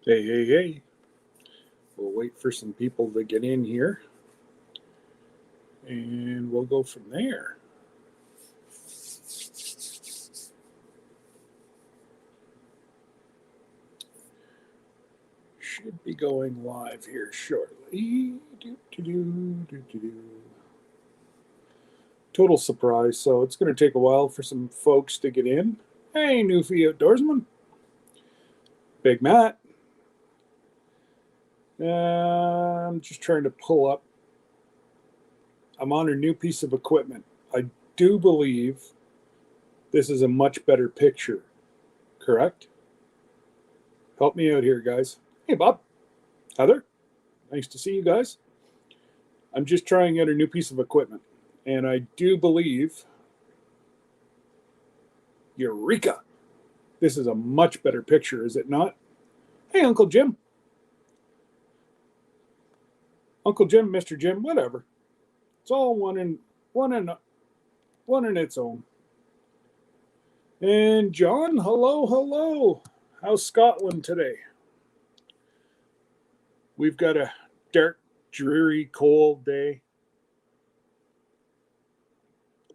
Hey, hey, hey. We'll wait for some people to get in here and we'll go from there. Should be going live here shortly. Total surprise, so it's going to take a while for some folks to get in. Hey, Newfie Outdoorsman. Big Matt. I'm just trying to pull up. I'm on a new piece of equipment. I do believe this is a much better picture, correct? Help me out here, guys. Hey, Bob. Heather. Nice to see you guys. I'm just trying out a new piece of equipment, and I do believe, Eureka! This is a much better picture, is it not? Hey, Uncle Jim. Uncle Jim, Mr. Jim, whatever. It's all one in its own. And John, hello, hello. How's Scotland today? We've got a dark, dreary, cold day.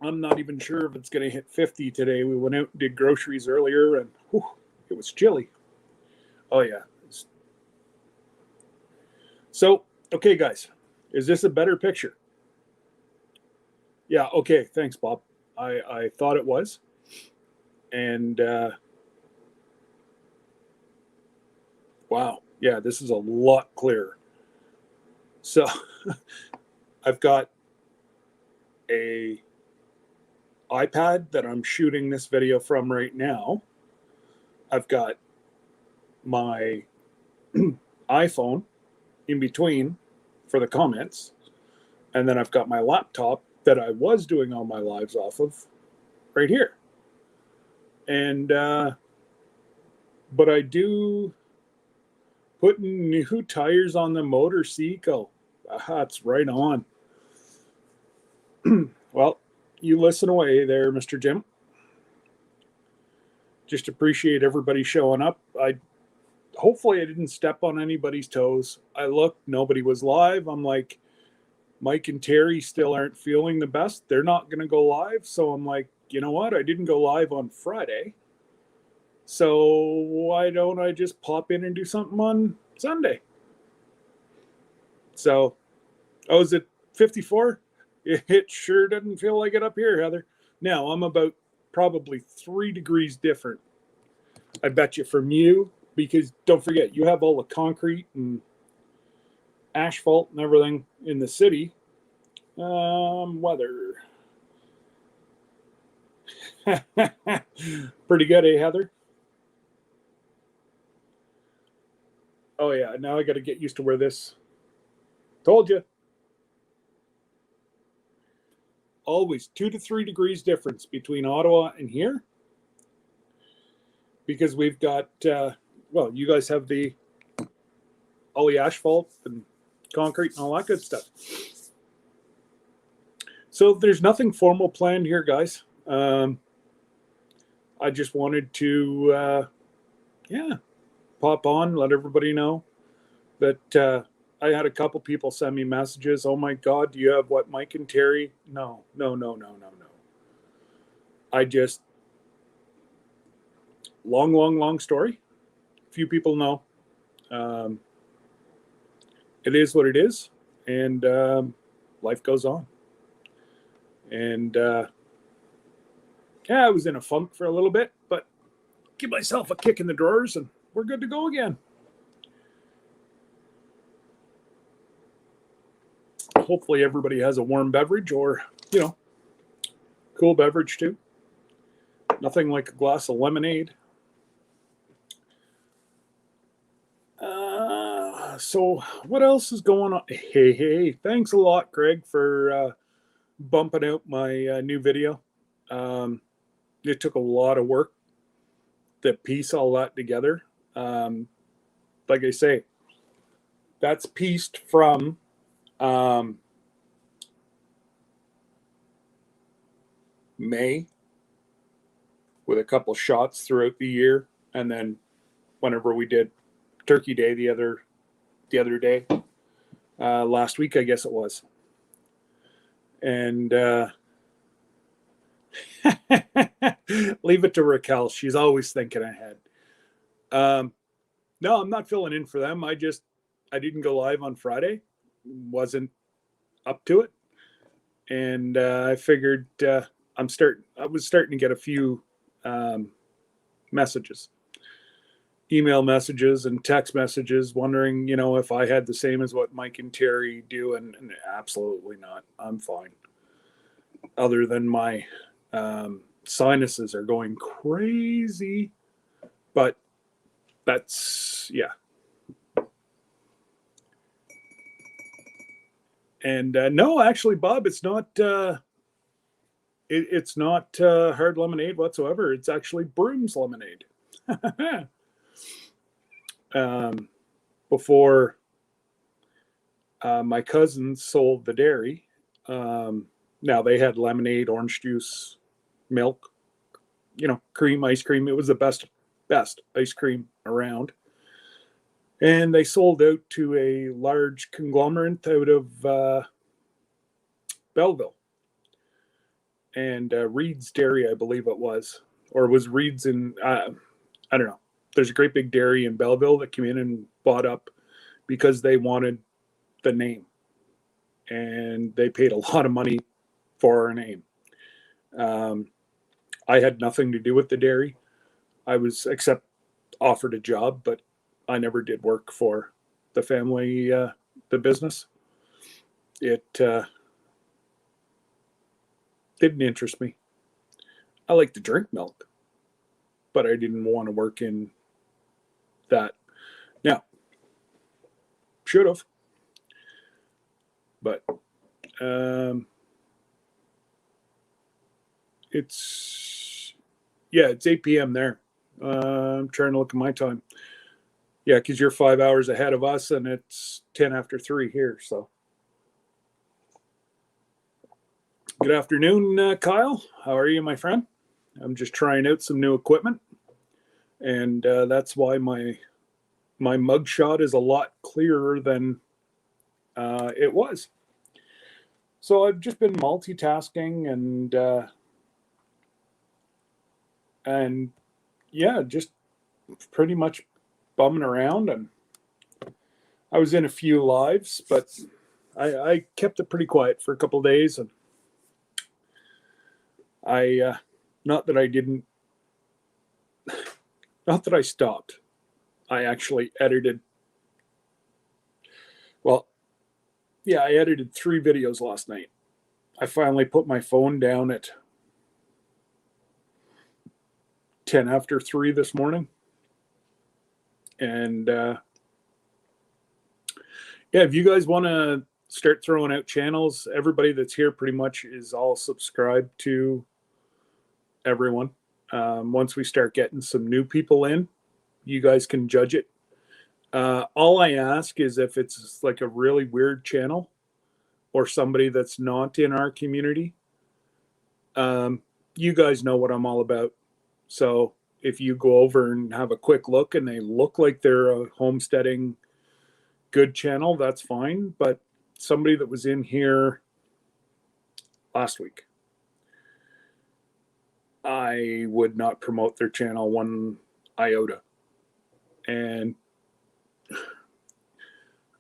I'm not even sure if it's going to hit 50 today. We went out and did groceries earlier, and whew, it was chilly. Oh, yeah. So, okay, guys, is this a better picture? Yeah, okay, thanks, Bob. I thought it was. And, wow, yeah, this is a lot clearer. So, I've got a iPad that I'm shooting this video from right now. I've got my iPhone in between for the comments, and then I've got my laptop that I was doing all my lives off of right here. And but I do putting new tires on the motor Seco. That's right on. Well, you listen away there, Mr. Jim. Just appreciate everybody showing up. Hopefully I didn't step on anybody's toes. I looked, nobody was live. I'm like, Mike and Terry still aren't feeling the best. They're not going to go live. So I'm like, you know what? I didn't go live on Friday. So why don't I just pop in and do something on Sunday? So, oh, is it 54? It sure doesn't feel like it up here, Heather. Now I'm about probably 3 degrees different, I bet you, from you, because don't forget, you have all the concrete and asphalt and everything in the city. Weather. Pretty good, eh, Heather? Oh, yeah. Now I got to get used to where this. Told you. Always 2 to 3 degrees difference between Ottawa and here. Because we've got, well, you guys have all the asphalt and concrete and all that good stuff. So there's nothing formal planned here, guys. I just wanted to, pop on, let everybody know that I had a couple people send me messages. Oh my God, do you have what, Mike and Terry? No. I just, long story. Few people know. It is what it is, and life goes on. And I was in a funk for a little bit, but give myself a kick in the drawers, and we're good to go again. Hopefully everybody has a warm beverage or, cool beverage too. Nothing like a glass of lemonade. So what else is going on? Hey, thanks a lot, Craig, for bumping out my new video. It took a lot of work to piece all that together. Like I say, that's pieced from May with a couple shots throughout the year, and then whenever we did Turkey Day the other day, last week, I guess it was. And leave it to Raquel. She's always thinking ahead. No, I'm not filling in for them. I didn't go live on Friday. Wasn't up to it. And I figured I was starting to get a few messages, email messages and text messages wondering, if I had the same as what Mike and Terry do. And absolutely not. I'm fine. Other than my sinuses are going crazy. But that's, yeah. And no, actually, Bob, it's not it's not hard lemonade whatsoever. It's actually Broom's lemonade. Before my cousins sold the dairy, now they had lemonade, orange juice, milk, cream, ice cream. It was the best ice cream around. And they sold out to a large conglomerate out of Belleville. And Reed's Dairy, I believe it was. Or it was Reed's in, I don't know. There's a great big dairy in Belleville that came in and bought up because they wanted the name. And they paid a lot of money for our name. I had nothing to do with the dairy. I was, except offered a job, but I never did work for the family, the business. It didn't interest me. I like to drink milk, but I didn't want to work in that. Now, should have, but it's 8 p.m. there. I'm trying to look at my time. Yeah, because you're 5 hours ahead of us, and it's 10 after 3 here. So, good afternoon, Kyle. How are you, my friend? I'm just trying out some new equipment, and that's why my mugshot is a lot clearer than it was. So I've just been multitasking and yeah, just pretty much bumming around. And I was in a few lives, but I kept it pretty quiet for a couple of days. And not that I stopped. I actually edited. Well, yeah, I edited 3 videos last night. I finally put my phone down at 10 after 3 this morning. And yeah, if you guys want to start throwing out channels, everybody that's here pretty much is all subscribed to everyone. Once we start getting some new people in, you guys can judge it. All I ask is if it's like a really weird channel or somebody that's not in our community, you guys know what I'm all about. So if you go over and have a quick look and they look like they're a homesteading good channel, that's fine. But somebody that was in here last week, I would not promote their channel one iota. And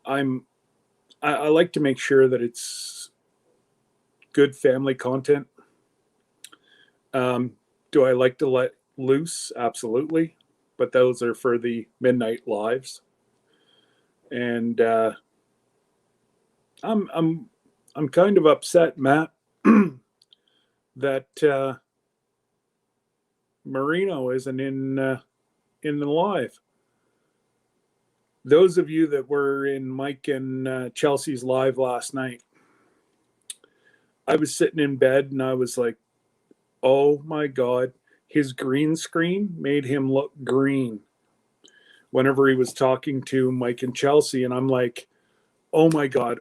I like to make sure that it's good family content. Do I like to let loose? Absolutely. But those are for the midnight lives. And I'm kind of upset, Matt, that Marino isn't in the live. Those of you that were in Mike and Chelsea's live last night, I was sitting in bed and I was like, oh my God, his green screen made him look green whenever he was talking to Mike and Chelsea. And I'm like, oh my God,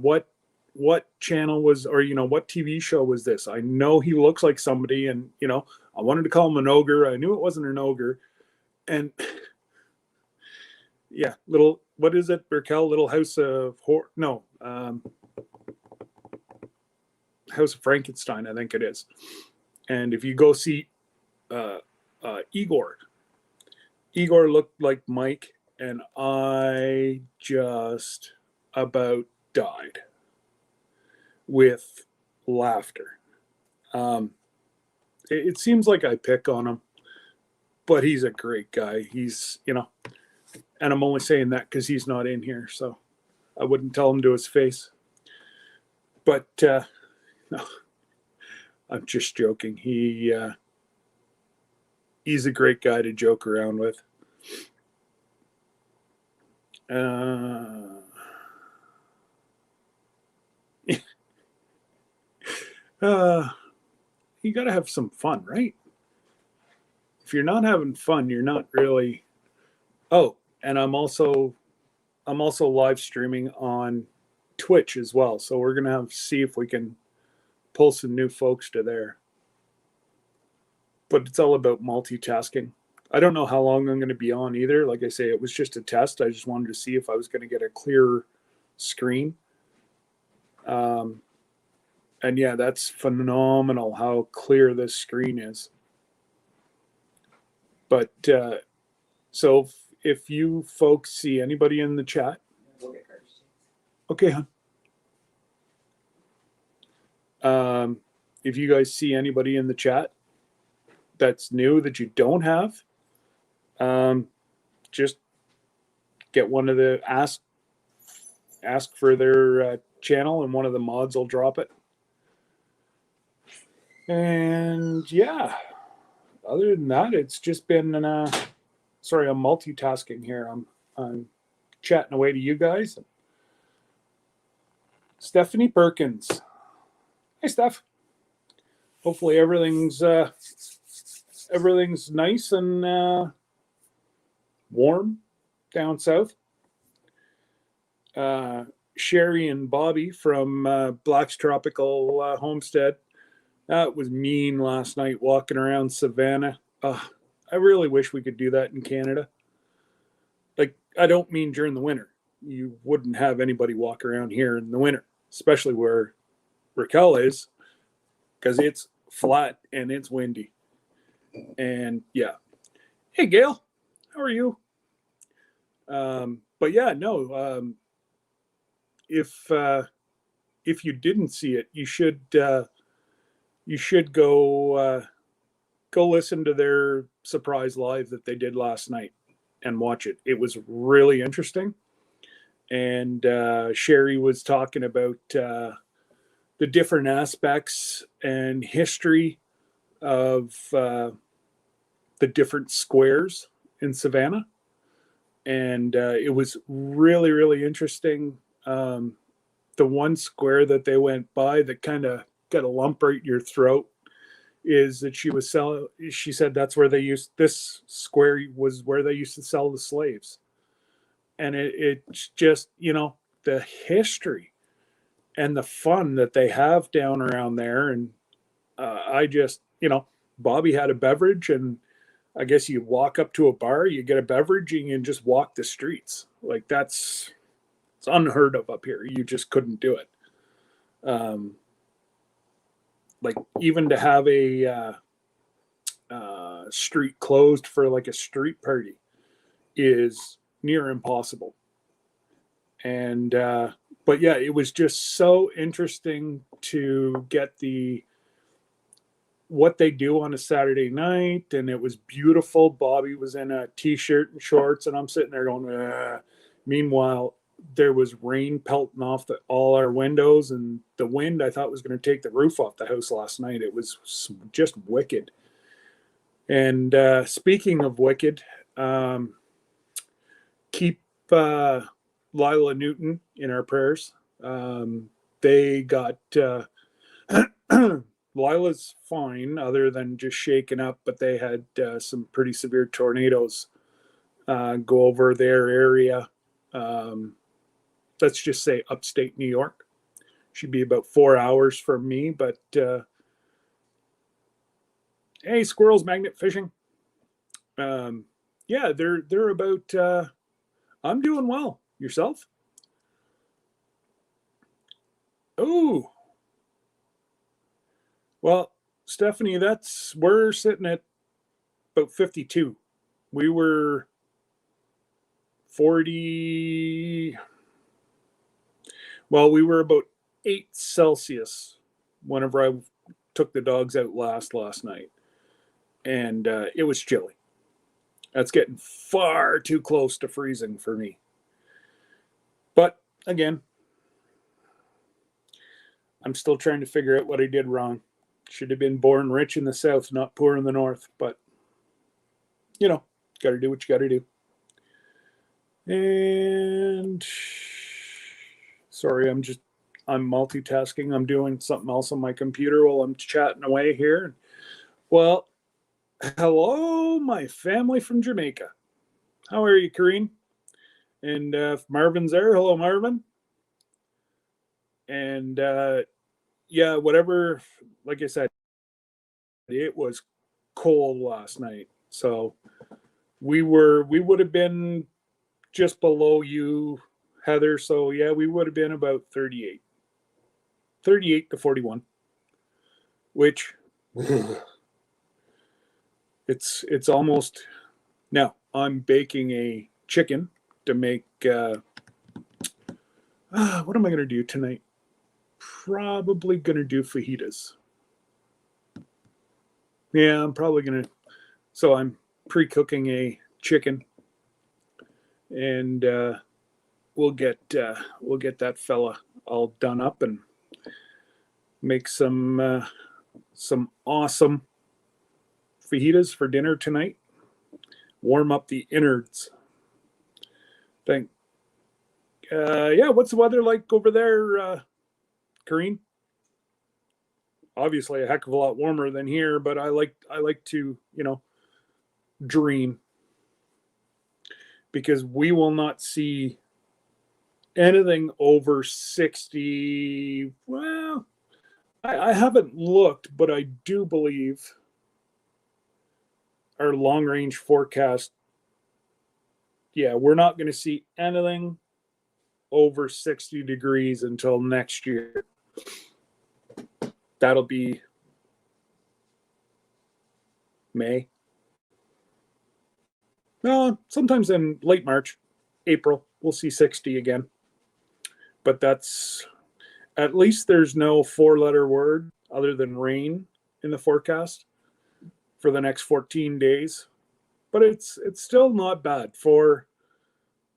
what channel was, or, what TV show was this? I know he looks like somebody, and, I wanted to call him an ogre. I knew it wasn't an ogre. And Yeah, little, what is it, Raquel? Little House of Horror? No, House of Frankenstein, I think it is. And if you go see Igor, Igor looked like Mike, and I just about died with laughter. Um, it seems like I pick on him, but he's a great guy. He's, and I'm only saying that because he's not in here, so I wouldn't tell him to his face. But no, I'm just joking. He's a great guy to joke around with. You got to have some fun, right? If you're not having fun, you're not really. Oh, and I'm also live streaming on Twitch as well. So we're gonna have to see if we can pull some new folks to there. But it's all about multitasking. I don't know how long I'm going to be on either. Like I say, it was just a test. I just wanted to see if I was going to get a clearer screen. And yeah, that's phenomenal how clear this screen is. But so if you folks see anybody in the chat, okay, huh? If you guys see anybody in the chat that's new that you don't have, just get one of the ask for their channel, and one of the mods will drop it. And yeah, other than that, it's just been sorry, I'm multitasking here. I'm chatting away to you guys. Stephanie Perkins. Hey, Steph. Hopefully everything's nice and warm down south. Sherry and Bobby from Black's Tropical Homestead. That was mean last night walking around Savannah. I really wish we could do that in Canada. Like, I don't mean during the winter. You wouldn't have anybody walk around here in the winter, especially where Raquel is, because it's flat and it's windy. And yeah. Hey, Gail, how are you? But yeah, no. If you didn't see it, you should go listen to their surprise live that they did last night and watch it. It was really interesting. And Sherry was talking about the different aspects and history of the different squares in Savannah. And it was really, really interesting. The one square that they went by that kind of got a lump right in your throat is that she said that's where this square was where they used to sell the slaves. And it's just, the history and the fun that they have down around there. And I just, Bobby had a beverage, and I guess you walk up to a bar, you get a beverage, and you can just walk the streets. Like, it's unheard of up here. You just couldn't do it. Like, even to have a street closed for like a street party is near impossible. And but yeah, it was just so interesting to get what they do on a Saturday night, and it was beautiful. Bobby was in a t-shirt and shorts, and I'm sitting there going, ah. Meanwhile, there was rain pelting off all our windows, and the wind, I thought, was going to take the roof off the house last night. It was just wicked. And speaking of wicked, keep Lila Newton in our prayers. They got Lila's fine, other than just shaken up, but they had some pretty severe tornadoes go over their area. Let's just say upstate New York. She'd be about 4 hours from me, but hey, squirrels magnet fishing. Yeah, they're about I'm doing well. Yourself? Oh, well, Stephanie, we're sitting at about 52. We were 40. Well, we were about 8 Celsius whenever I took the dogs out last night, and it was chilly. That's getting far too close to freezing for me. But again, I'm still trying to figure out what I did wrong. Should have been born rich in the South, not poor in the North. But, got to do what you got to do. And sorry, I'm multitasking. I'm doing something else on my computer while I'm chatting away here. Well, hello, my family from Jamaica. How are you, Kareen? And Marvin's there. Hello, Marvin. And yeah, whatever. Like I said, it was cold last night, so we would have been just below you, Heather. So yeah, we would have been about 38 to 41, which it's almost. Now I'm baking a chicken to make. What am I going to do tonight? Probably going to do fajitas. Yeah, I'm probably going to. So I'm pre-cooking a chicken, and we'll get that fella all done up and make some awesome fajitas for dinner tonight. Warm up the innards. Think. Yeah, what's the weather like over there, Kareen? Obviously, a heck of a lot warmer than here, but I like to dream, because we will not see anything over 60. Well, I haven't looked, but I do believe our long range forecast, yeah, we're not going to see anything over 60 degrees until next year. That'll be May. No, sometimes in late March, April, we'll see 60 again. But that's, at least there's no 4-letter word other than rain in the forecast for the next 14 days. But it's still not bad for.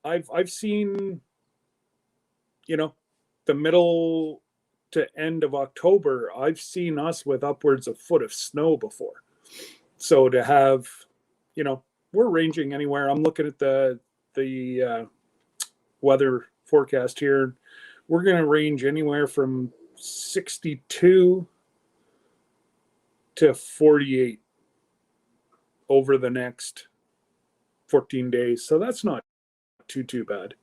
I've seen, the middle to end of October, I've seen us with upwards of foot of snow before. So to have, we're ranging anywhere. I'm looking at the weather forecast here. We're going to range anywhere from 62 to 48 over the next 14 days. So that's not too bad.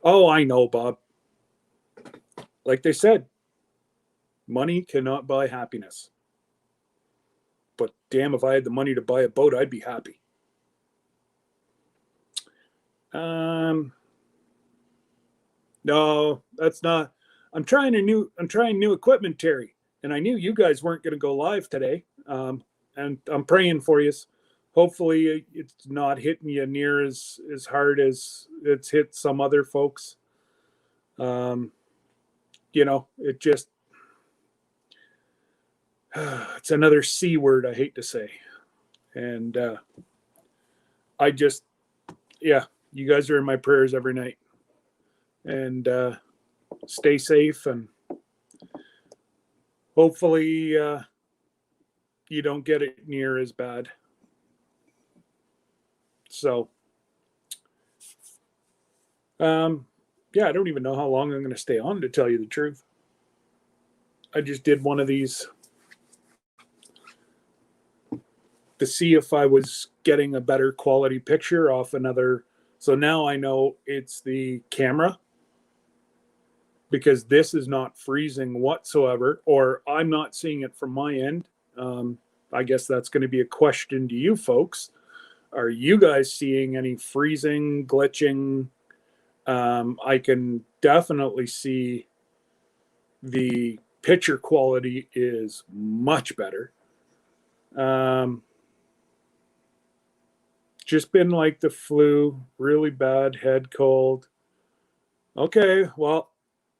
Oh, I know, Bob. Like they said, money cannot buy happiness. But damn, if I had the money to buy a boat, I'd be happy. No, that's not. I'm trying new equipment, Terry, and I knew you guys weren't going to go live today. And I'm praying for you. Hopefully, it's not hitting you near as hard as it's hit some other folks. It just, it's another C word I hate to say. And I just, yeah, you guys are in my prayers every night. And stay safe, and hopefully you don't get it near as bad. So, yeah, I don't even know how long I'm going to stay on, to tell you the truth. I just did one of these to see if I was getting a better quality picture off another. So now I know it's the camera. because this is not freezing whatsoever, or I'm not seeing it from my end. I guess that's going to be a question to you folks. Are you guys seeing any freezing, glitching? I can definitely see the picture quality is much better. Just been like the flu, really bad head cold. Okay, well,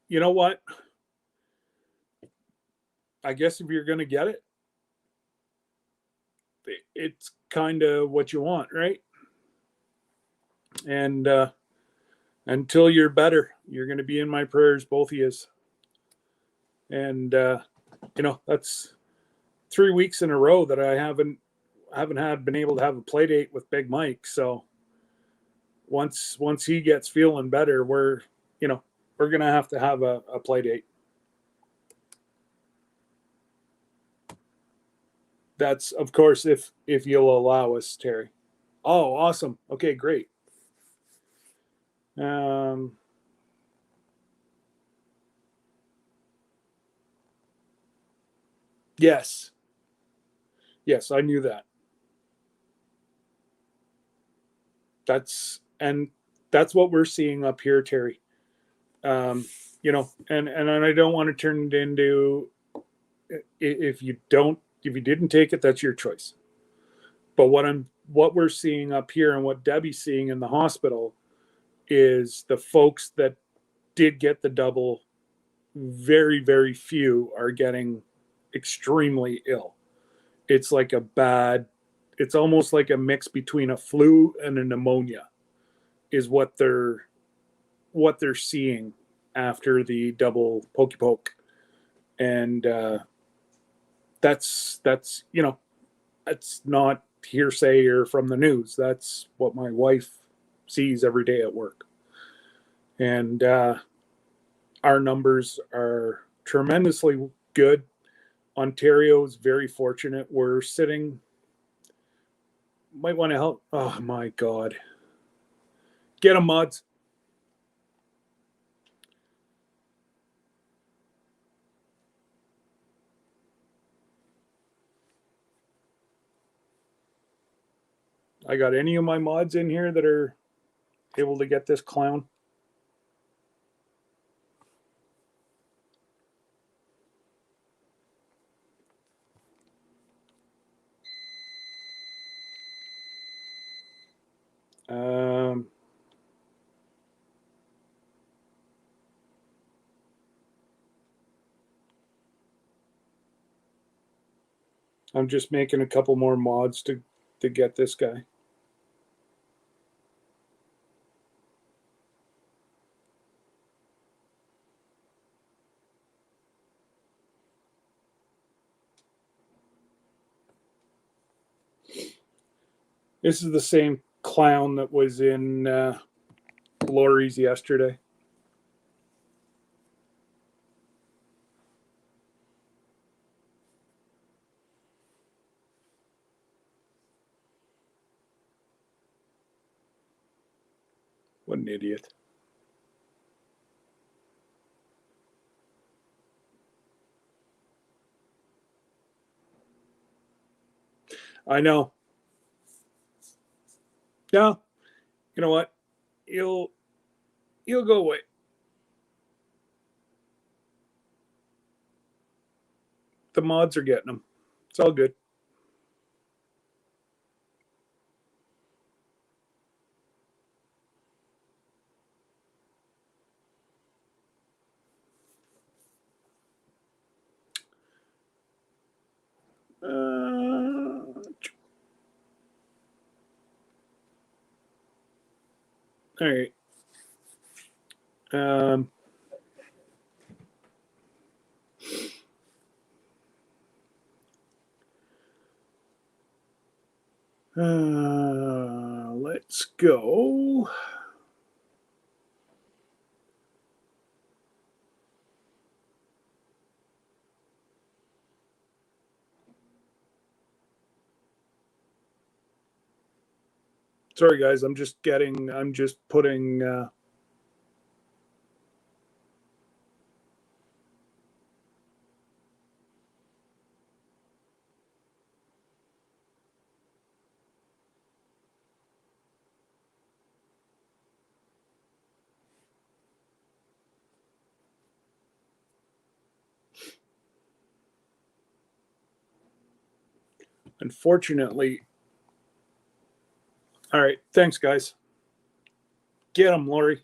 you know what? I guess if you're going to get it, it's kind of what you want, right? And until you're better, you're going to be in my prayers, both of you. And that's 3 weeks in a row that I haven't been able to have a play date with Big Mike. So once he gets feeling better, we're gonna have a play date. That's, of course, if you'll allow us, Terry. Oh, awesome. Okay, great. Yes, I knew that. That's what we're seeing up here, Terry. And I don't want to turn it into, if you didn't take it, that's your choice. But what we're seeing up here and what Debbie's seeing in the hospital is the folks that did get the double, very, very few are getting extremely ill. It's like it's almost like a mix between a flu and a pneumonia is what they're seeing after the double pokey poke. And that's that's not hearsay or from the news. That's what my wife sees every day at work. And our numbers are tremendously good. Ontario is very fortunate. We're sitting, might want to help. Oh my God. Get them, Mods. I got any of my mods in here that are able to get this clown? I'm just making a couple more mods to get this guy. This is the same clown that was in Lori's yesterday. What an idiot. I know. Yeah. You know what? He'll go away. The mods are getting him. It's all good. All right. Let's go. Sorry, guys. I'm just putting Unfortunately. All right. Thanks, guys. Get him, Lori.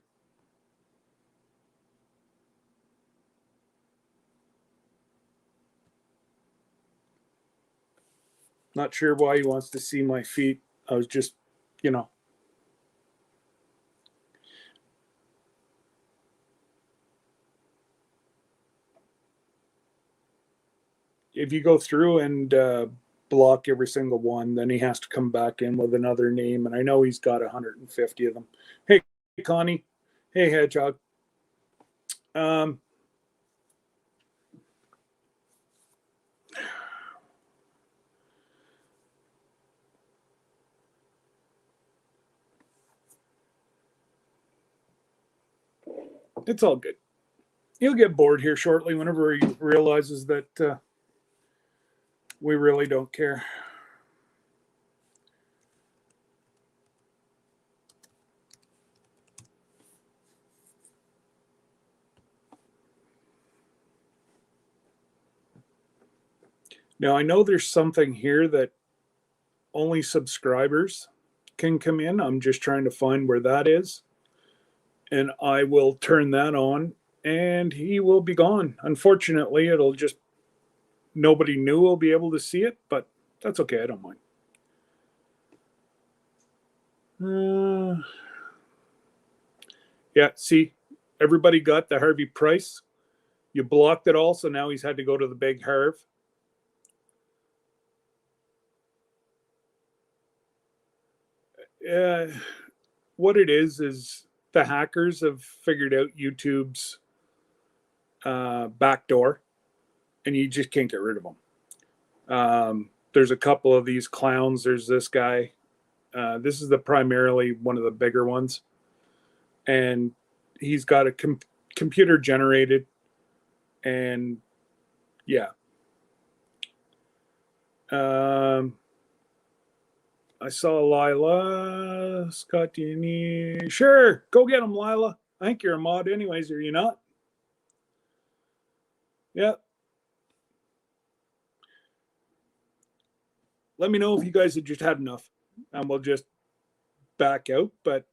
Not sure why he wants to see my feet. I was just, you know. If you go through and block every single one, then he has to come back in with another name. And I know he's got 150 of them. Hey, Connie. Hey, Hedgehog. It's all good. He'll get bored here shortly whenever he realizes that we really don't care. Now, I know there's something here that only subscribers can come in. I'm just trying to find where that is. And I will turn that on and he will be gone. Unfortunately, it'll just, nobody new will be able to see it, but that's okay. I don't mind. Yeah, see, everybody got the Harvey Price. You blocked it all, so now he's had to go to the big Harv. What it is the hackers have figured out YouTube's backdoor, and you just can't get rid of them. There's a couple of these clowns. There's this guy. This is primarily one of the bigger ones, and he's got a computer generated, and yeah. I saw Lila. Scott, do you need? Sure, go get him, Lila. I think you're a mod anyways, are you not? Yeah. Let me know if you guys have just had enough, and we'll just back out. But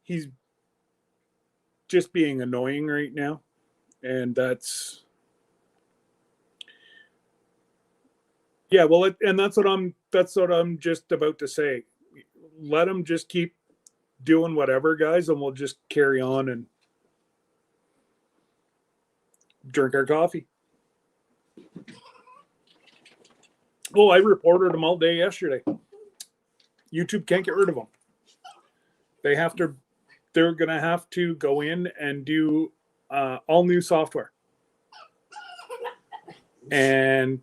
he's just being annoying right now, and that's yeah. Well, and that's what I'm just about to say. Let him just keep doing whatever, guys, and we'll just carry on and drink our coffee. Oh, I reported them all day yesterday. YouTube can't get rid of them. They're going to have to go in and do all new software. And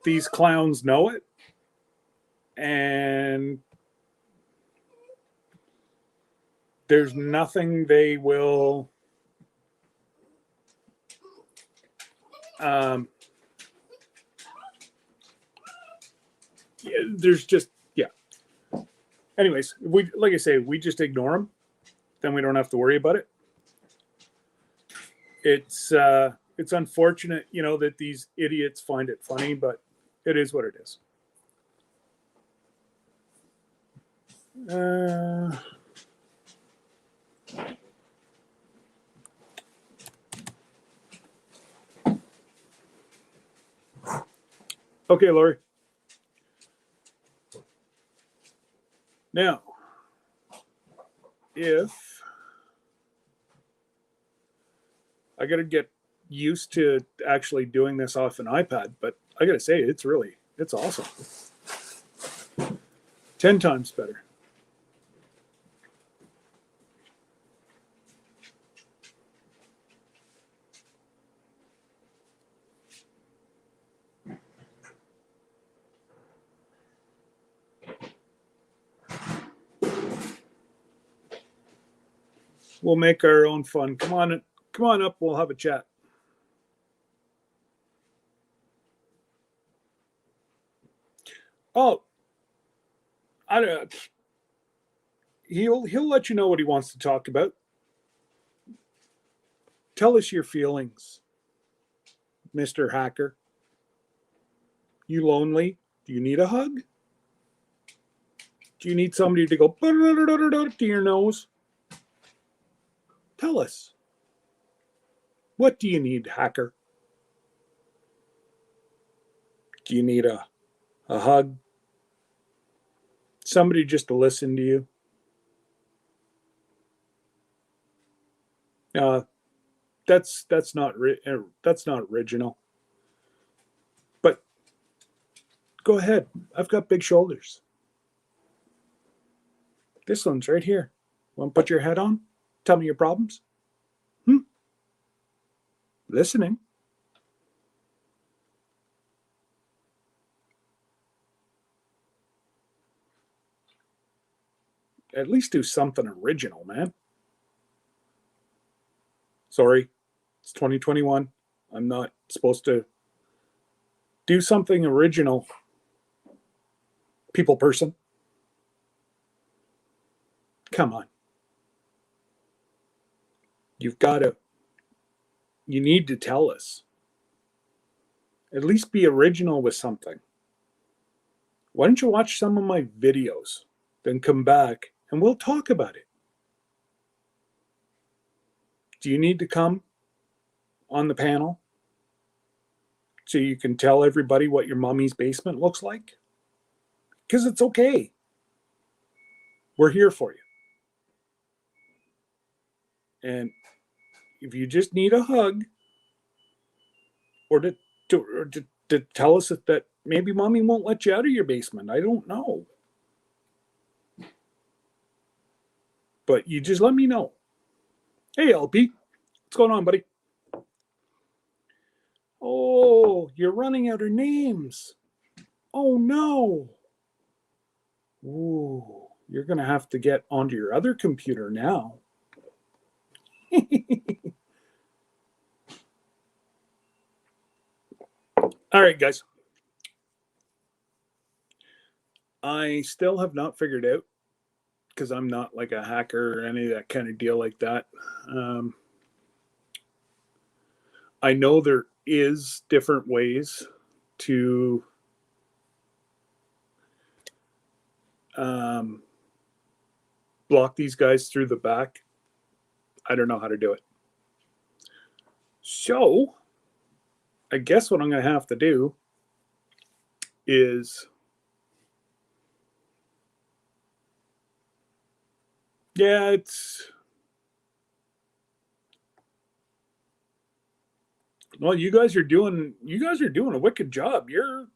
these clowns know it. And there's nothing they will there's just anyways, like I say, we just ignore them, then we don't have to worry about it. It's unfortunate, that these idiots find it funny, but it is what it is. Okay, Lori. Now, if I got to get used to actually doing this off an iPad, but I got to say, it's awesome. 10 times better. We'll make our own fun. Come on up. We'll have a chat. Oh, I don't. He'll let you know what he wants to talk about. Tell us your feelings, Mr. Hacker. You lonely? Do you need a hug? Do you need somebody to go to your nose? Tell us. What do you need, hacker? Do you need a hug? Somebody just to listen to you? That's not original. But go ahead. I've got big shoulders. This one's right here. Want to put your head on? Tell me your problems? Listening. At least do something original, man. Sorry, it's 2021. I'm not supposed to do something original. People person. Come on. You need to tell us. At least be original with something. Why don't you watch some of my videos, then come back and we'll talk about it. Do you need to come on the panel so you can tell everybody what your mommy's basement looks like? Because it's okay. We're here for you. And if you just need a hug or to tell us that maybe mommy won't let you out of your basement, I don't know. But you just let me know. Hey, LP, what's going on, buddy? Oh, you're running out of names. Oh, no. Ooh, you're going to have to get onto your other computer now. All right, guys. I still have not figured out, because I'm not like a hacker or any of that kind of deal like that. I know there is different ways to block these guys through the back. I don't know how to do it. So I guess what I'm going to have to do is, well, you guys are doing a wicked job. You're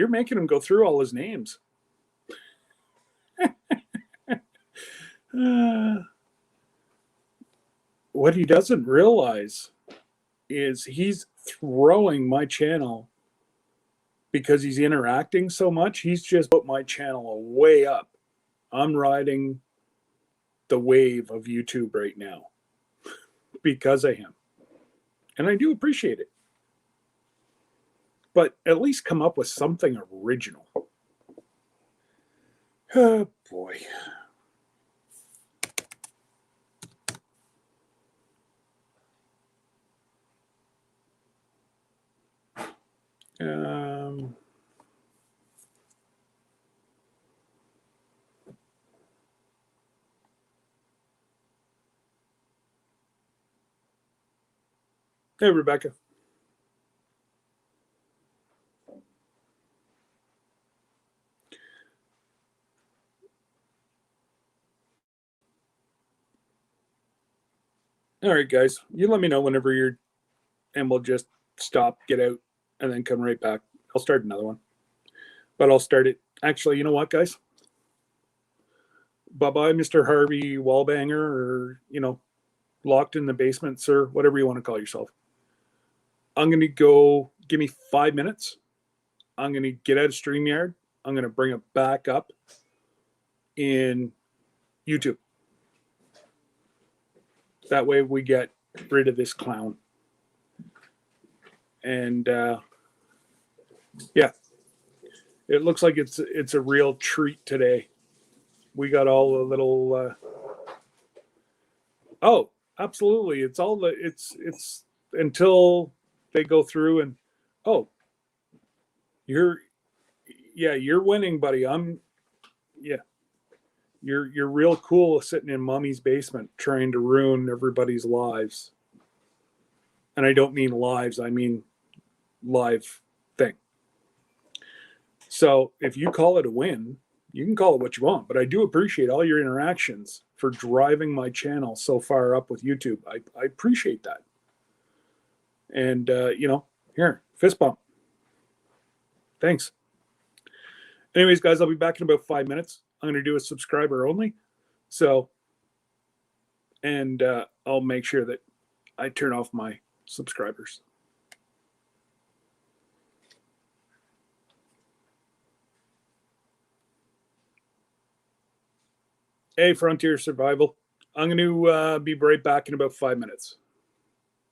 making him go through all his names. What he doesn't realize is he's throwing my channel, because he's interacting so much. He's just put my channel way up. I'm riding the wave of YouTube right now because of him. And I do appreciate it. But at least come up with something original. Oh, boy. Hey, Rebecca. All right, guys. You let me know whenever and we'll just stop, get out, and then come right back. I'll start another one. But I'll start it. Actually, you know what, guys? Bye-bye, Mr. Harvey Wallbanger, or, locked in the basement, sir, whatever you want to call yourself. I'm going to go, give me 5 minutes. I'm going to get out of StreamYard. I'm going to bring it back up in YouTube. That way we get rid of this clown. And yeah, it looks like it's a real treat today. We got all the little oh, absolutely. It's all it's until they go through and, oh, you're Yeah, you're winning, buddy. Yeah, you're real cool sitting in mommy's basement trying to ruin everybody's lives. And I don't mean lives, I mean live thing. So if you call it a win, you can call it what you want, but I do appreciate all your interactions for driving my channel so far up with YouTube. I appreciate that. And, here, fist bump. Thanks. Anyways, guys, I'll be back in about 5 minutes. I'm going to do a subscriber only. So, and I'll make sure that I turn off my subscribers. Hey, Frontier Survival. I'm going to be right back in about 5 minutes.